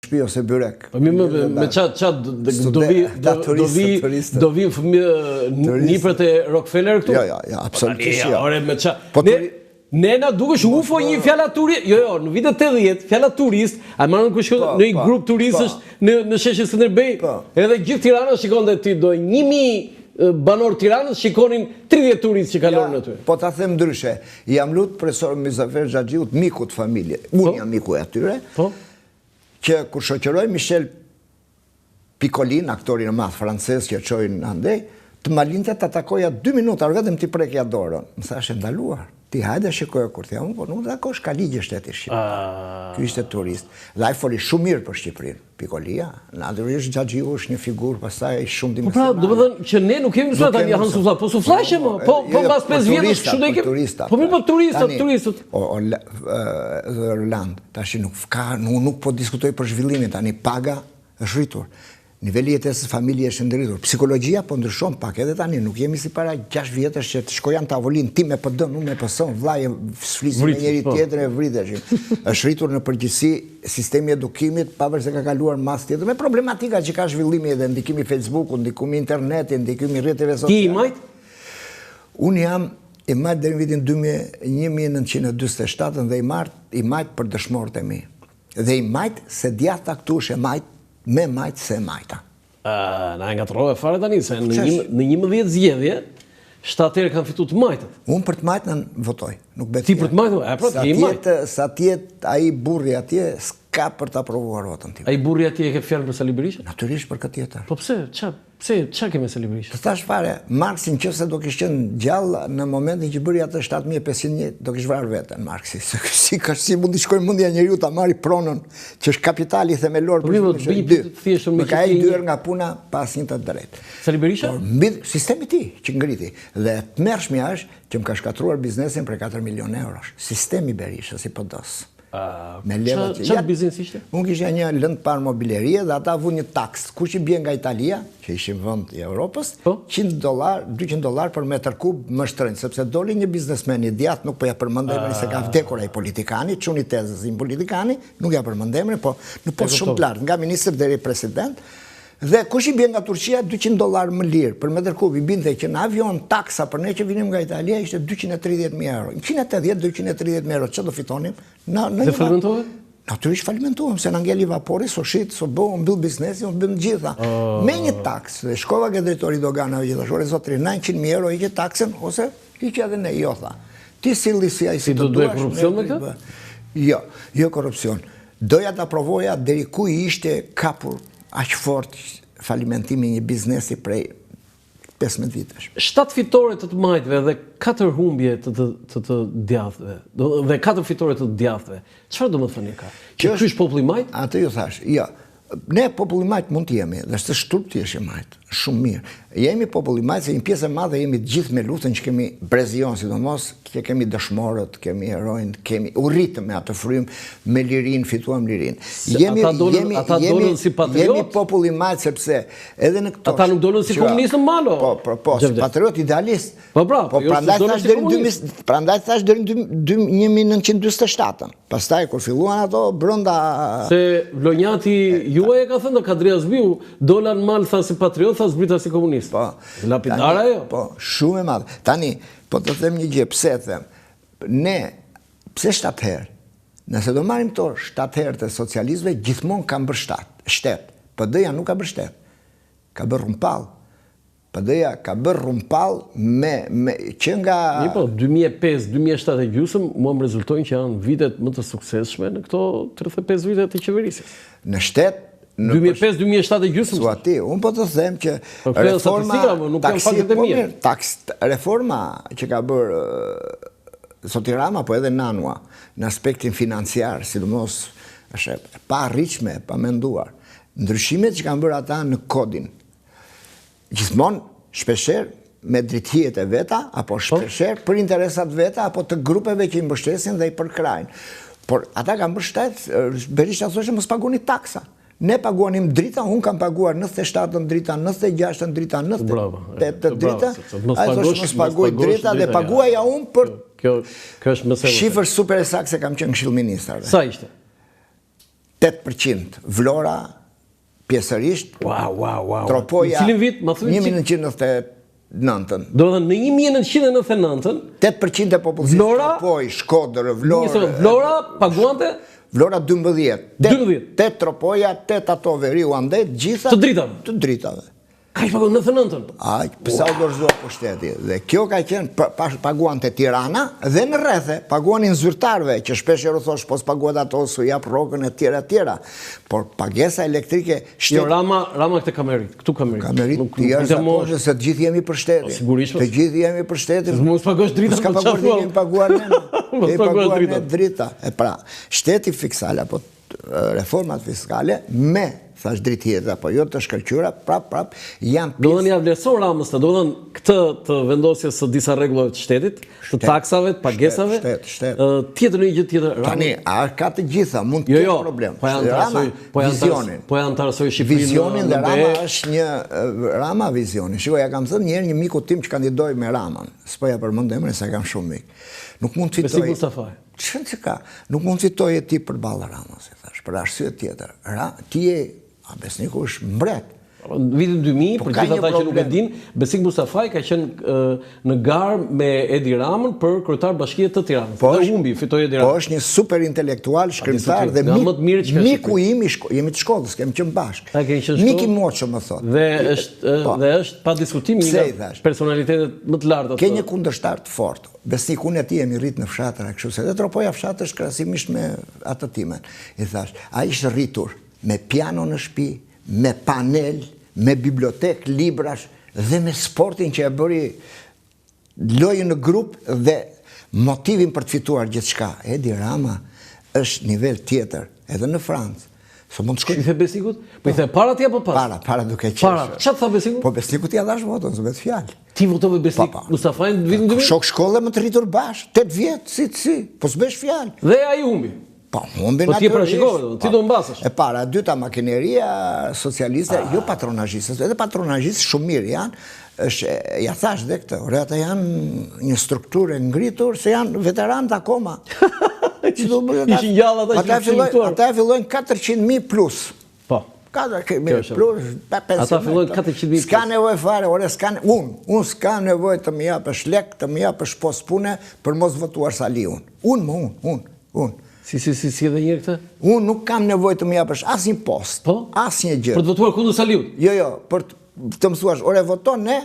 shtëpi ose byrek. Me çat do vi fëmijë niprat e Rockefeller këtu? Jo, absolutisht jo. Ore me çat. Ne na dukesh UFO një fjala turist. Jo, në vitet 80, fjala turist, a marrën kush në një grup turistësh në sheshin Skënderbej, edhe gjithë Tirana shikonte ti do 1000 banor Tiranës shikonin 30 turistë që kalonin aty. Po ta them ndryshe, jam lut profesor Mizafer Xhaxhiut, miku të familje. Unë jam miku e atyre. Që kur shoqëroj Michel Piccolin, aktorin e madh francez që çojnë andej, të ma linte ta takoja 2 minuta, vetëm t'i prekja dorën. Më thashë ndaluar. Ti hajde shikoja kur t'ja unë, po nuk takosh ka ligje shteti shqiptar. Ky ishte turist. Dhe ai foli shumë mirë për Shqipërinë. Piccolia, natyrisht Xhaxhiu është një figurë pastaj shumë dimensionale. Po pra, domethënë që ne nuk kemi mësuar tani janë sufla, po suflaqe më. Po pas 5 vjetësh kështu do i kemi. Po mirë, po turistët. Roland, tash nuk po diskutoj për zhvillimin tani, paga është rritur. Niveli jetesës familje është ndërritur. Psikologjia po ndryshon pak edhe tani, nuk jemi si para 6 vjetësh që të shkoja në tavolinë ti me PD, unë me PS, vllai flisim me njëri tjetrin e vriteshim. Është rritur në përgjithësi sistemi i edukimit, pavarësisht se ka kaluar mas tjetër, me problematika që ka zhvillimi edhe ndikimi Facebooku, ndikimi internetit, ndikimi rrjeteve sociale. Ti i majt? Unë jam i majt deri në vitin 1947 dhe i majt për dëshmorët e mi. Dhe i majt se djatha këtu është e majt me majtë se majta. Na nga të rove fare tani, se në 11 zgjedhje, 7 herë kanë fitu të majtët. Unë për të majtën votoj. Ti për të majtën? E pra, ti i majtë. Sa tjetë aji burri atje, s'ka për të aprovuar votën tim. Aji burri atje e ke fjallë për Sali Berisha? Natyrisht për këtë tjetër. Po pse? Qa keme Sali Berisha? Të thash fare, Marksi në qëse do kishtë qenë gjallë në momentin që bëri atë 7500 do kishtë vrarë vetën Marksi. Si mundi shkojnë mundja njeriu ta marri pronën që është kapitali themelor për më ka e 2 herë nga puna pas një të drejtë. Sali Berisha? Sistemi ti që ngriti. Dhe të mërshmja është që më ka shkatruar biznesin për 4 milion eurosh. Sistemi Berisha si pëdës. Çfarë biznes ishte? Unë kisha një lëndë parë mobilerie dhe ata vu një taks. Kush i bie nga Italia, që ishin vend i Europës, $100, $200 për metër kub më shtrenjtë, sepse doli një biznesmen i djathtë, nuk po ja përmendem se ka vdekur ai politikani, çuni tezës i politikani, nuk ja përmendem, po në post shumë të lartë, nga ministër deri president. Dhe kush i bie nga Turqia $200 më lirë për metër kub, i binte që në avion taksa për ne që vinim nga Italia ishte 230.000 euro. 180-230.000 euro, që do fitonim? Dhe falimentohet? Natyrisht falimentohem, se në ngeli vapori, so shit, so bëhu, mbyll biznesi, mbyll gjitha. Me një taks, dhe shkova ke drejtori doganave gjithashore, zotri, 900.000 euro i që taksën, ose i që edhe ne, jo tha. Ti silli si ai si të duash. Ti do duhe korupcion me këtë? Jo korupcion. Doja të aprovoja deri ku i ishte kapur aq fort falimentimi një biznesi prej 15 vitesh. 7 fitore të të majtëve dhe 4 humbje të të djathëve, dhe 4 fitore të djathëve. Çfarë do më thënë ka? Që ky është populli majt? Atë ju thash, jo. Ne populli majt mund të jemi, dhe së shturp të jesh majt, shumë mirë. Jemi populli majt, se një pjesë e madhe jemi gjithë me luftën që kemi Brezion, sidomos, që kemi dëshmorët, kemi herojnë, kemi urritëm me atë frym, me lirin, fituam lirin. Ata dolën si patriot? Jemi populli majt, sepse edhe në këto... Ata nuk dolën si komunistën malo? Po, si patriot idealist. Po, prandaj thash deri në 1947. Pastaj, kur filluan ato, brënda... Se Vlonjati juaj e ka thënë, Kadria Zbiu, dolan mal, tha si patriot, tha zbrita si komunist. Po. Lapidara jo? Po, shumë e madhe. Tani, po të them një gjë, pse them? Ne, pse 7 herë? Nëse do marrim to 7 herë të socialistëve, gjithmonë kanë bërë shtet. PD-ja nuk ka bërë shtet. Ka bërë rumpall. PD-ja ka bërë rumpall që nga... Një po, 2005-2007 e gjysmë, mua më rezultojnë që janë vitet më të suksesshme në këto 35 vite të qeverisjes. Në shtet, 2005-2007 e gjysmë? Suati, unë po të them që reforma që ka bërë Zoti Rama, po edhe Nanua, në aspektin financiar, sidomos është pa rritshme, pa menduar, ndryshimet që kanë bërë ata në kodin, gjithmonë shpesher me drithijet e veta, apo shpesher për interesat veta, apo të grupeve që i mbështesin dhe i përkrajnë. Por ata kanë bërë shtet, Berisha thoshe mos paguni taksa. Ne paguanim drita, unë kam paguar 97 drita, 96 drita, 98 drita, a i thoshe mos paguaj drita dhe paguaja unë për shifër super e sakë se kam qenë këshill ministar. Sa ishte? 8% Vlora, pjesërisht, Tropoja, Cilin vit, më thuj? 1999. Do të thënë në 1999, 8% e popullsisë Tropoj, Shkodër, Vlora paguante Vlora 12. 8 Tropoja, 8 ato Veriu Andet, gjitha të dritave. Të dritave. Ka i paguan 99. Pësa u dorëzua për shteti. Dhe kjo ka qenë, paguan të Tirana dhe në rrethe, paguanin zyrtarve, që shpesh e rëthosh, pos paguat ato, su jap rogën e tjera. Por pagesa elektrike Jo, Rama këtë kamerit, këtu kamerit. Kamerit të jashtëzakonshme, se të gjithë jemi për shtetin. Sigurisht. Të gjithë jemi për shtetin. Mos pagosh drita. S'ka paguar një, kemi paguar ne. Kemi paguar ne drita. E pra, shteti fiskale, apo reformat fiskale, me thash dritjet, apo jo të shkëlqyra, prap, janë pjesë. Do dhe një vlerëson Ramës të, do dhe këtë të vendosjes së disa rregullave të shtetit, të taksave, të pagesave, tjetër një gjë tjetër. Tani, a ka të gjitha, mund të ketë problem. Po janë të arsoj Shqipërinë. Vizionin dhe Rama është një Rama vizionin. Shiko, ja kam thënë njerë një miku tim që kandidoj me Raman. S'poja përmend emrin se kam shumë mik. Nuk mund të fitoj. Besik Mustafaj. Çfarë që ka? Nuk mund të fitoj e ti përballë Ramës, thash, për arsye tjetër. Ti je Besniku është mbret. Në vitin 2000, për gjithë ata që nuk e din, Besik Mustafaj ka qenë në garë me Edi Ramën për kryetar bashkie të Tiranës. Dhe humbi, fitoi Edi Ramën. Po është një super intelektual, shkrimtar dhe miku im, jemi të shkollës, kemi qenë bashkë. Miki Moço më thotë. Dhe është pa diskutim një nga personalitetet më të larta. Ke një kundërshtar të fortë. Besnik, unë e ti jemi rritë në fshatëra, kështu se dhe Tropoja fshatë është krahasimisht me atë timen. I thash, a ishte rritur me piano në shtëpi, me panel, me bibliotek, librash dhe me sportin që e bëri lojën në grup dhe motivin për të fituar gjithçka. Edi Rama është nivel tjetër, edhe në Francë. So mund të shkoj. I the Besikut? Po i the para ti apo pas? Para duke qenë. Para. Çfarë tha Besikut? Po Besikut ja dhash votën, s'u vet fjalë. Ti votove Besik Mustafajin në vitin 2000? Shok shkolle më të rritur bashkë, 8 vjet, si, po s'besh fjalë. Dhe ai humbi. Po, humbi natyrisht. Po ti parashikove, ti do mbasësh. E para, dyta makineria socialiste, jo patronazhiste, edhe patronazhistë shumë mirë janë, ja thash dhe këtë, ata janë një strukturë ngritur, se janë veteranët akoma. Ishin gjallë ata që fillojnë. Ata fillojnë 400.000 plus. Po. 400.000 plus, ata fillojnë 400.000 plus. S'ka nevojë fare, unë s'ka nevojë të më japësh lek, të më japësh pos pune për mos votuar Saliun. Unë. Si edhe njërë këtë? Unë nuk kam nevojë të më japësh asnjë post, asnjë gjë. Për të votuar kundër Saliut? Jo, për të më thuash, ore voton ne,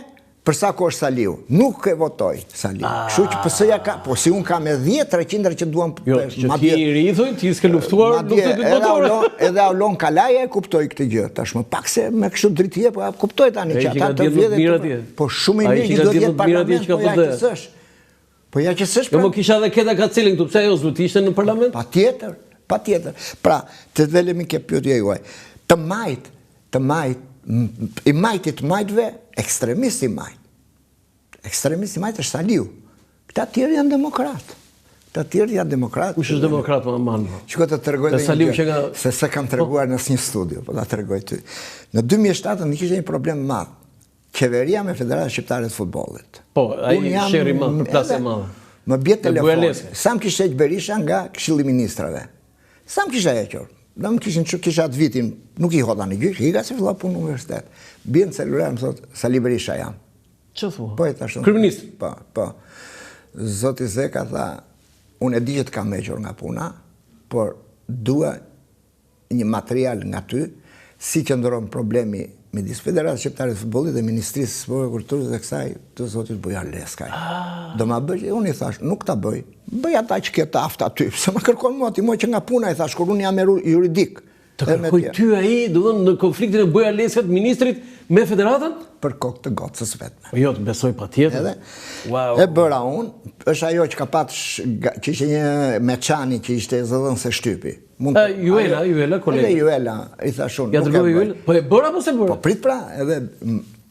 për sa kohë është Saliu. Nuk e votoj Saliu. Kështu që PS-ja ka, po si unë kam e 10-300 që duan. Jo, që ti i rrithuj, ti s'ke luftuar, edhe Aulon Kalaja e kuptoj këtë gjë. Tash më pak se me kështu dritje, po kuptoj tani që ata të vjedhë. Po shumë i mirë që do të jetë parlament, po ja që s'është. Po ja që s'është. Jo, më kisha dhe keta ka cilin këtu, pse ajo s'du t'ishte në parlament? Patjetër. Pra, të dhelemi ke pyetja juaj. I majtit majtve, ekstremist i majt. Ekstremist i majt është Saliu. Këta tjerë janë demokrat. Kush është demokrat më manë? Qëko të tërgoj dhe një gjë, se se kam tërguar nësë një studio, po da tërgoj ty. Në 2007 në kishte një problem madhë. Qeveria me Federatën Shqiptare të Futbollit. Po, ai sheri madhë, për plasje madhë. Më bjet telefoni. Sa më kishte heq Berisha nga Këshilli i Ministrave. Sa më kishte hequr. Dhe më kisha atë vitin, nuk i hoda në gjyq, i ka se filla punë në universitet. Bjen celular, më thot, Sali Berisha jam. Që thua? Po, e thashtë. Kryeminist? Po. Zoti Zeka tha, unë e di që të kam hequr nga puna, por dua një material nga ty, si që ndronë problemi midis Federatës Shqiptare të Futbollit dhe Ministrisë së Kulturës dhe kësaj të zotit Bujar Leskaj. Do ma bëj, unë i thash, nuk ta bëj. Bëj ata që këtë afta ty, se më kërkon mua ti moj që nga puna i thash, kur unë jam juridik. Të kërkoj ty ai, do të thonë në konfliktin e Bujar Leskajt ministrit me Federatën? Për kokë të gocës vetme. Jo, të besoj patjetër. E bëra unë, është ajo që ka patë, që ishte një Meçani që ishte zëdhën se shtypi. Juela, kolegë. Edhe Juela, i thash unë. Ja dërgoj Juela? Po e bëra apo se bëra? Po prit pra, edhe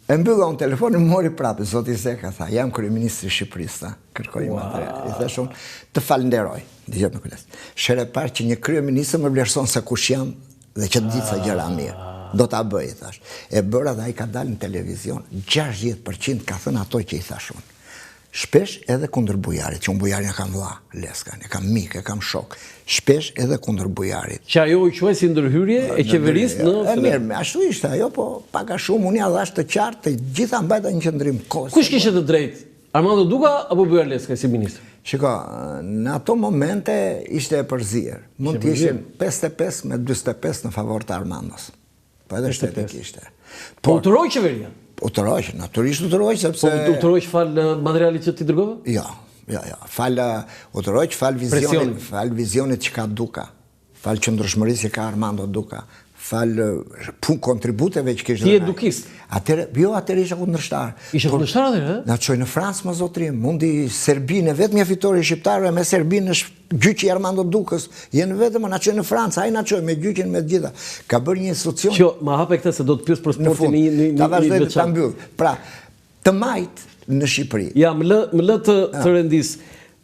e mbylla unë telefonin, mori prapë, zoti Zeka tha, jam kryeministri i Shqipërisë, kërkoj material. I thash unë, të falenderoj. Dëgjoj me kujdes. Shere parë që një kryeminist më vlerëson se kush jam dhe që të ditë sa gjëra mirë. Do ta bëj, thash. E bëra dhe ai ka dalë në televizion, 60% ka thënë ato që i thash unë. Shpesh edhe kundër bujarit, që unë bujarin e kam vlla, Leskan, e kam mik, e kam shok. Shpesh edhe kundër bujarit. Që ajo u quaj si ndërhyrje e qeverisë në... Mirë, ashtu ishte ajo, po paka shumë, unë ja dhash të qartë, të gjitha mbajta një qëndrim kohës. Kush kishte të drejtë? Armando Duka apo Bujar Leska si ministër? Shiko, në ato momente ishte e përzirë. Mund të ishin 55 me 25 në favor të Armandos. Po edhe shteti kishte. Po utëroj qeveria? Utëroj, naturisht utëroj, sepse... Po utëroj falë materialit që ti dërgove? Jo. Falë utëroj, falë vizionit që ka Duka. Falë qëndrueshmërisë që ka Armando Duka. Falë kontributeve që kishte. Ti edukist? Jo, atëre isha kundërshtar. Ishe kundërshtar atëre? Na çoi në Francë, më zotrim, mundi Serbinë, vetëm fitori shqiptarëve me Serbinë është gjyqi Armando Dukës. Jenë vetëm na çoi në Francë, ai na çoi me gjyqin me të gjitha. Ka bërë një institucion. Që ma hape këtë se do të pyes për sportin ta vazhdoj ta mbyll. Pra, të majt në Shqipëri. Ja, më lë të rendis.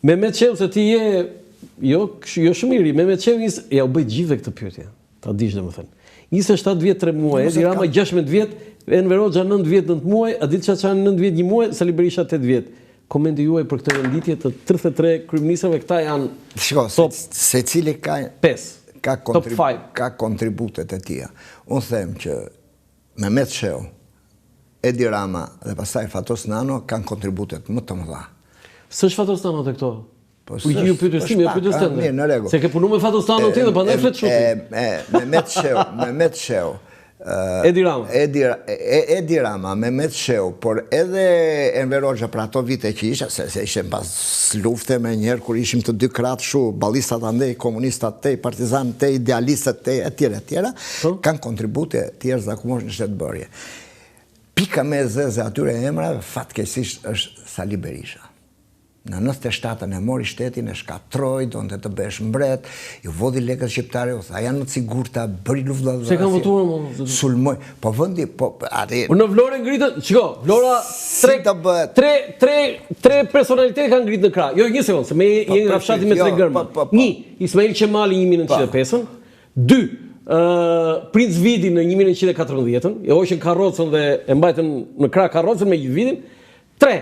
Mehmet Çeu se ti je jo shumë i ri, Mehmet Çeu ja u bëj gjithë këtë pyetje. Ta dish domethënë. 27 vjet 3 muaj, Edi Rama 16 vjet, Enver Hoxha 9 vjet 9 muaj, Adil Çaçani 9 vjet 1 muaj, Sali Berisha 8 vjet. Komenti juaj për këtë renditje të 33 kryeministrave, këta janë top secili ka 5, top 5. Ka kontributet e tija. Unë them që Mehmet Çeu, Edi Rama dhe pastaj Fatos Nano kanë kontributet më të mëdha. S'është Fatos Nano te këto? U ju pyetës time, ju pyetës tënde. Mirë, në rregull. Se ke punuar me Fatos Nano ti dhe prandaj flet shumë. Mehmet Çeu, Edi Rama. Edi Rama, Mehmet Çeu, por edhe Enver Hoxha për ato vite që isha, se ishim pas lufte me njerë kur ishim të dy kratë shu, ballistat andej, komunistat tej, partizan tej, idealistat tej, etjera, kanë kontribute tjerë zakonisht në shtetbërje. Pika me zeze atyre emrave, fatkeqësisht është Sali Berisha. Në 97-ën e mori shtetin, e shkatroj, donte të bësh mbret, ju vodhi lekët shqiptare, u tha, janë më të sigurta, bëri luftë. Se kanë votuar më? Sulmoj, po vendi, po... Në Vlorë ngritën, qiko, Vlora, tre personalitete kanë ngritë në krah. Jo, një sekundë, se me jeni rafshati me tre gërma. Një, Ismail Qemali 1905-ën, 2, Princ Vidi në 1914-ën, e hoqën karrocën dhe e mbajtën në krah karrocën me gjithë vidin. 3,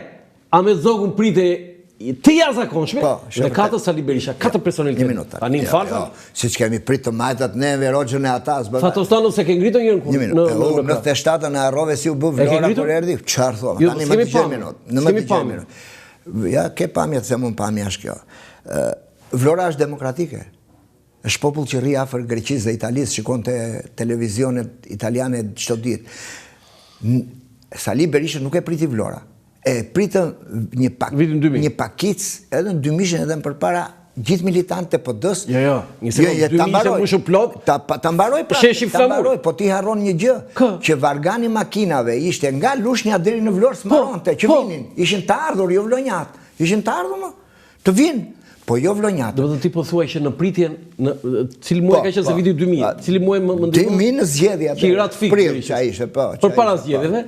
Ahmet Zogun prite të jashtëzakonshme dhe 4 Sali Berisha, 4 personalitete. Tani në falë. Siç kemi pritë të majtat ne Enver Hoxhën e atas. Fatos Nano se ke ngritur njërën në 97-ën e harrove si u bë Vlora kur erdhi. Çfarë thua? Tani më dëgjoj minut. Në më dëgjoj minut. Ja, ke pamje se mund pamja është kjo. Vlora është demokratike. Është popull që rri afër Greqisë dhe Italisë, shikonte televizionet italiane çdo ditë. Sali Berisha nuk e priti Vlora. E pritën një pakic edhe në 2000 edhe në përpara gjithë militantë të PD-s. Jo, një sekundë, 2000 më shumë plot. Ta mbaroj, po ti harron një gjë, që vargani makinave ishte nga Lushnja deri në Vlorë smaronte, që vinin, ishin të ardhur, jo vlonjat, ishin të ardhur më, të vinë. Po jo vlonjat. Do të ti po thuaj që në pritjen, cili muaj ka qenë se viti 2000, cili muaj më ndihmon? 2000 në zgjedhja. Prill që ishte, po. Përpara zgjedhjeve,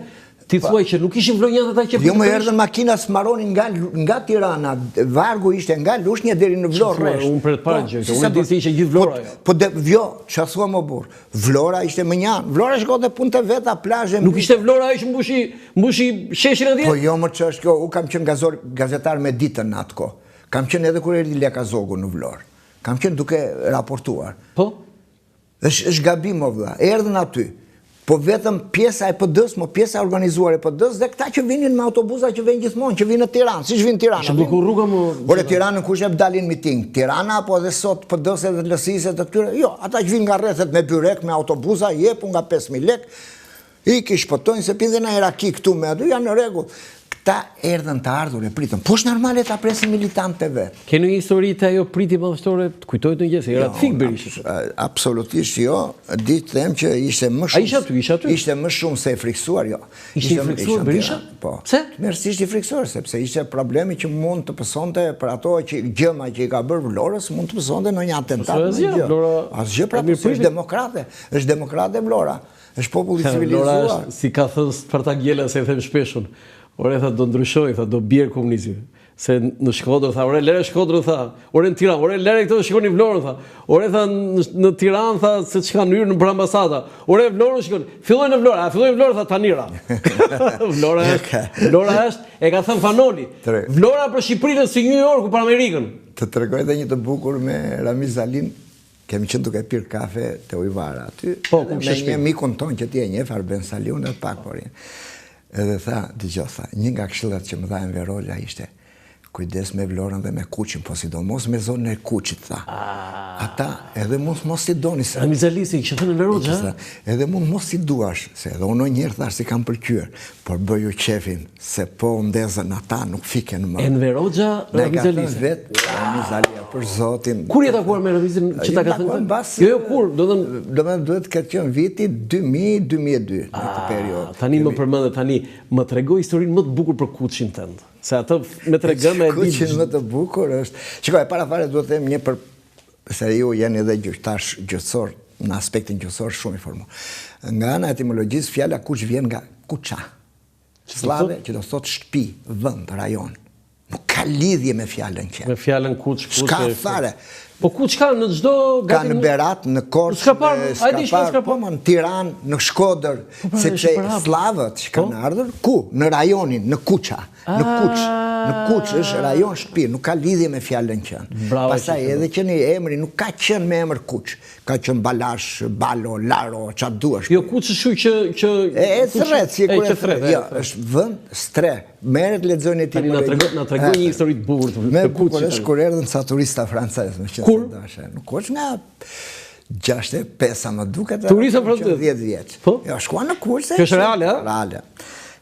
ti thuaj që nuk ishin vlonjat ata që... Jo më erdhën makina smaronin nga Tirana, vargu ishte nga Lushnja deri në Vlorë. Unë për të parë gjë, unë di se ishte gjithë Vlora. Po jo, çfarë thua më burr? Vlora ishte më njan. Vlora shkonte punë të veta, plazhe. Nuk ishte Vlora ai që mbushi sheshin atje? Po jo më ç'është kjo, u kam qenë gazetar me ditën në atë kohë. Kam qenë edhe kur erdhi Leka Zogu në Vlorë. Kam qenë duke raportuar. Po? Është gabim o vëlla. Erdhën aty. Po vetëm pjesa e PD-s, mo pjesa organizuar e PD-s dhe këta që vinin me autobusa që vjen gjithmonë, që vinë në Tiranë, siç vin Tirana. Ishte bllokuar rruga më. Ore Tiranën kush e dalin miting? Tirana apo edhe sot PD-s edhe LSI-s të këtyre? Jo, ata që vinë nga rrethet me byrek, me autobusa, jepu nga 5000 lekë. I shpëtojnë se pindën a Iraki këtu me aty, janë në rregull. Këta erdhën të ardhur e pritën. Po është normale ta presin militantët e vet. Keni një histori të ajo priti madhështore, të kujtojtë në gjë se era fik Berisha. Absolutisht jo. Ditë them që ishte më shumë. A isha aty? Ishte më shumë se e friksuar, jo. Ishte i friksuar Berisha? Po. Pse? Merësisht i friksuar, sepse ishte problemi që mund të pësonte për ato që gjëma që i ka bërë Vlorës, mund të pësonte në një atentat. Asgjë pra, është demokrate. Është demokrate Vlora. Është popull i civilizuar. Si ka thënë Spartak Gjela se e them shpeshun. Ore, tha, do ndryshoj, tha, do bjerë komunizmi. Se në Shkodër tha, ore lere Shkodër tha, ore në Tiranë, ore lere këto shikoni Vlorën tha, ore tha në Tiranë tha se çka në hyrë në për ambasada, ore Vlorën shikoni, filloi në Vlorë, filloi në Vlorë tha Tanira. Vlora është, e ka thënë Fanoli, Vlora për Shqipërinë si New Yorku për Amerikën. Të tregoj edhe një të bukur me Ramiz Zalin, kemi qenë duke pirë kafe te Ujvara aty, me një mikun ton që ti e njeh, Arben Saliun dhe pak porin. Edhe tha, dëgjoj tha, një nga këshillat që më dhanë Verola ishte kujdes me Vlorën dhe me Kuqin, po sidomos me zonën e Kuqit, tha. Ata edhe mos i doni. Ramiz Zalisi, kështë thënë në Verola? Edhe mund mos i duash, se edhe unë njërë thash si kam përkyer, por bëju qefin, se po ndezën ata nuk fiken më. E në Verola, Ramiz Zalisi? Ne ka thënë vetë, Ramiz Zalia, për zotin. Kur je takuar me Ramizin që ta ka thënë? Jo, kur? Do me duhet këtë qënë viti 2000-2002, në këtë period. Tani më përmënde, tani më tregoj historinë më të bukur për Kuqin tëndë. Se atë me tregëm e di. Kuqin më të bukur është. Shikoj, para fare duhet të them një për se ju jeni edhe gjyqtar në aspektin gjyqësor shumë i formuar. Nga ana etimologjisë fjala Kuq vjen nga kuqa. Slave që do thot shtëpi, vend, rajon. Nuk ka lidhje me fjalën që. Me fjalën Kuq. S'ka fare. Po Kuq ka në çdo ka në Berat, në Korçë, në Tiranë, në Shkodër, sepse slavët që kanë ardhur ku? Në rajonin, në Kuqa. Në Kuq është rajon shtëpi, nuk ka lidhje me fjalën qenë. Pastaj edhe që në emri nuk ka qenë me emër Kuq. Ka qenë Balash, Balo, Laro, çfarë duash. Jo Kuq është që e thret, si kur e thret. Jo, është vend stre. Merret lexojnë etimologjin. Na tregoj një histori të bukur të Kuqit. Me bukur është kur erdhën ca turista francezë, më Kur? Nuk Kuq nga 65 më duket. Turista francezë 10 vjeç. Jo, shkuan në Kuq. Kjo është reale, a? Reale.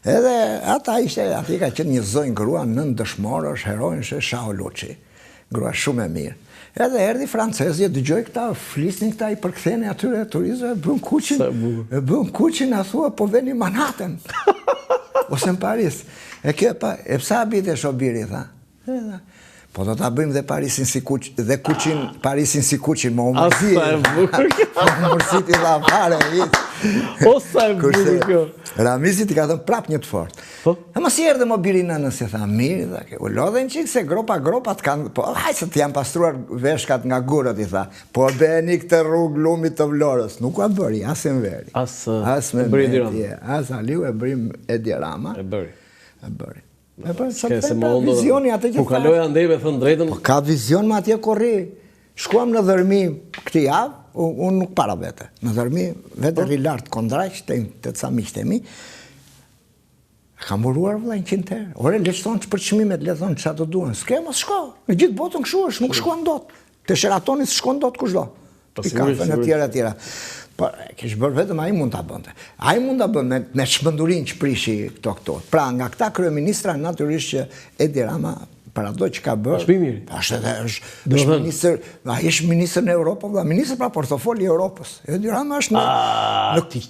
Edhe ata ati ka qenë një zonjë grua nën dëshmorë, është herojnë është Shao Luçi. Grua shumë e mirë. Edhe erdhi francezë, dëgjoj këta, flisnin këta i përktheni atyre turizëve, bën Kuqin. E bën Kuqin, a thua, po veni Manhattan. Ose në Paris. E psa bite shobiri, tha. Po do ta bëjmë dhe Parisin si Kuq, dhe Kuqin, Parisin si Kuqin, më umërzi. Asa e bukur. Umërzi ti dha fare, Osa e bukur kjo. Ramizit i ka thënë prap një të fort. E mos i erdhe më biri nënës, si tha, mirë, dhe u lodhen qikë se gropat kanë, po hajse të janë pastruar veshkat nga gurët, i tha, po bëni këtë rrugë lumit të Vlorës, nuk a bëri, as e mveri. As me mveri, as Aliu e bërim Edi Rama. E bëri. E bëri. Vizioni atë që po kaloj andej me thënë drejtën. Ka vizion me atje korri. Shkuam në Dhërmi këti javë, unë nuk para vete. Në Dhërmi, vete Rilart Kondraq, të ca miqtë e mi, kam buruar vëlla 100 herë. Ore, leçton që për çmimet, le thonë që ato duen. S'ke mos shko, në gjithë botën këshu është, nuk shkuan dot. Te Sheratonit s'shkon dot kushdo. I kafe në tjera. Por, kishë bërë vetëm a i mund të bënde. A i mund të bënde me shpëndurin që prishi këto. Pra, nga këta kryeministra, naturisht që Edi Rama, para do që ka bërë... Është mirë. është ministër në Europë, ministër pra portofoli Europës. Edi Rama është në...